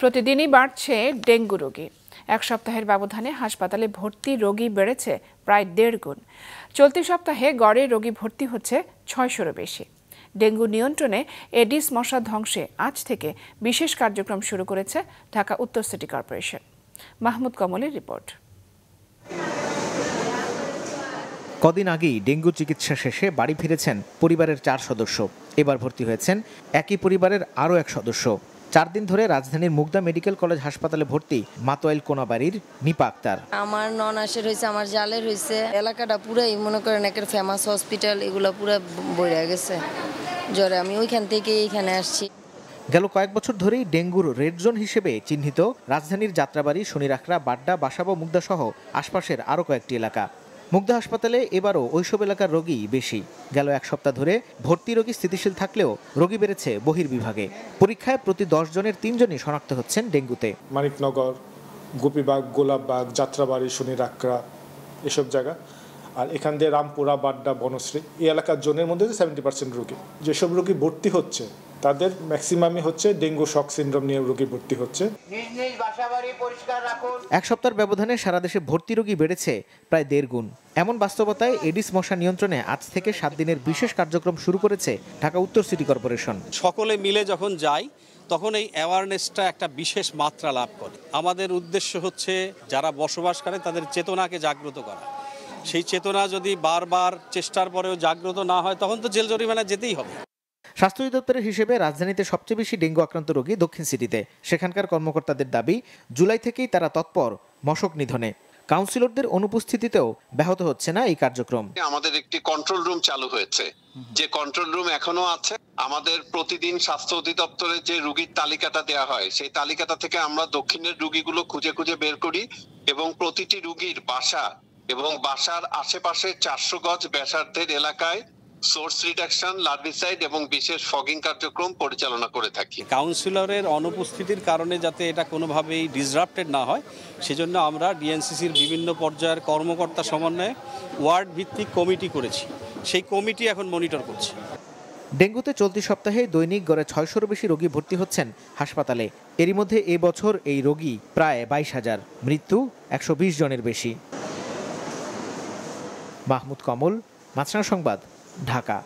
প্রতিদিনই বাড়ছে ডেঙ্গু রোগী। এক সপ্তাহের ব্যবধানে হাসপাতালে ভর্তি রোগী বেড়েছে প্রায় 1.5 গুণ। চলতি সপ্তাহে গড়ে রোগী ভর্তি হচ্ছে 600-এরও বেশি। ডেঙ্গু নিয়ন্ত্রণে এডিস মশা ধ্বংসে আজ থেকে বিশেষ কার্যক্রম শুরু করেছে ঢাকা উত্তর সিটি কর্পোরেশন। মাহমুদ কমলের রিপোর্ট। কদিন আগেই ডেঙ্গু চিকিৎসা শেষে বাড়ি ফিরেছেন পরিবারের 4 সদস্য। এবার ভর্তি হয়েছেন একই পরিবারের আরও এক সদস্য। 4 দিন ধরে রাজধানীর মুগদা মেডিকেল কলেজ হাসপাতালে ভর্তি মাতোয়াইল কোনাবাড়ির নিপা আক্তার। আমার ননাসের হয়েছে, আমার জালের হয়েছে। এলাকাটা পুরাই মনে করেন একটা ফেমাস হসপিটাল, এগুলো পুরো বইরা গেছে জ্বরে। আমি ওইখান থেকে এইখানে আসছি। গেল কয়েক বছর ধরেই ডেঙ্গুর রেড জোন হিসেবে চিহ্নিত রাজধানীর যাত্রাবাড়ি, শনিরাখড়া, বাড্ডা, বাসাবো, মুগদা সহ আশপাশের আরও কয়েকটি এলাকা। মুগদা হাসপাতালে এবারও ওইসব এলাকার রোগী বেশি। গেল এক সপ্তাহ ধরে ভর্তি রোগী স্থিতিশীল থাকলেও রোগী বেড়েছে বহির্বিভাগে। পরীক্ষায় প্রতি 10 জনের 3 জনই শনাক্ত হচ্ছেন ডেঙ্গুতে। মানিকনগর, গোপীবাগ, গোলাপবাগ, যাত্রাবাড়ি, শনিরাখড়া এসব জায়গা, আর এখান দিয়ে রামপুরা, বাড্ডা, বনশ্রী এই এলাকার জনের মধ্যে 70% রোগী। যেসব রোগী ভর্তি হচ্ছে তাদের ম্যাক্সিমামই হচ্ছে ডেঙ্গু শক সিনড্রোম নিয়ে রোগী ভর্তি হচ্ছে। এক সপ্তাহের ব্যবধানে সারা দেশে ভর্তি রোগী বেড়েছে প্রায় 1.5 গুণ। এমন বাস্তবতায় এডিস মশা নিয়ন্ত্রণে আজ থেকে 7 দিনের বিশেষ কার্যক্রম শুরু করেছে ঢাকা উত্তর সিটি কর্পোরেশন। সকলে মিলে যখন যাই তখন এই অ্যাওয়ারনেসটা একটা বিশেষ মাত্রা লাভ করে। আমাদের উদ্দেশ্য হচ্ছে যারা বসবাস করে তাদের চেতনাকে জাগ্রত করা। সেই চেতনা যদি বারবার চেষ্টার পরেও জাগ্রত না হয় তখন তো জেল জরিমানা যেতেই হবে। স্বাস্থ্য অধিদপ্তরের হিসেবে রাজধানীতে সবচেয়ে বেশি ডেঙ্গু আক্রান্ত রোগী দক্ষিণ সিটিতে। সেখানকার কর্মকর্তাদের দাবি, জুলাই থেকেই তারা তৎপর মশক নিধনে। কাউন্সিলরদের অনুপস্থিতিতেও ব্যাহত হচ্ছে না এই কার্যক্রম। আমাদের একটি কন্ট্রোল রুম চালু হয়েছে, যে কন্ট্রোল রুম এখনো আছে। আমাদের প্রতিদিন স্বাস্থ্য অধিদপ্তরের যে রোগীর তালিকাটা দেওয়া হয়, সেই তালিকাটা থেকে আমরা দক্ষিণের রোগীগুলো খুঁজে খুঁজে বের করি এবং প্রতিটি রোগীর বাসা এবং বাসার আশেপাশে 400 গজ ব্যাসার্ধের এলাকায় সোর্স রিডাকশন, লার্ভিসাইড এবং বিশেষ ফগিং কার্যক্রম পরিচালনা করে থাকি। কাউন্সিলরের অনুপস্থিতির কারণে যাতে এটা কোনোভাবেই ডিসরাপ্টেড না হয় সেজন্য আমরা ডিএনসিসির বিভিন্ন পর্যায়ের কর্মকর্তা সমন্বয়ে ওয়ার্ড ভিত্তিক কমিটি করেছি। সেই কমিটি এখন মনিটর করছে। ডেঙ্গুতে চলতি সপ্তাহে দৈনিক গড়ে 600-এরও বেশি রোগী ভর্তি হচ্ছেন হাসপাতালে। এরই মধ্যে এবছর এই রোগী প্রায় 22,000, মৃত্যু 120 জনের বেশি। মাহমুদ কমল, মাছরাঙা সংবাদ, ঢাকা।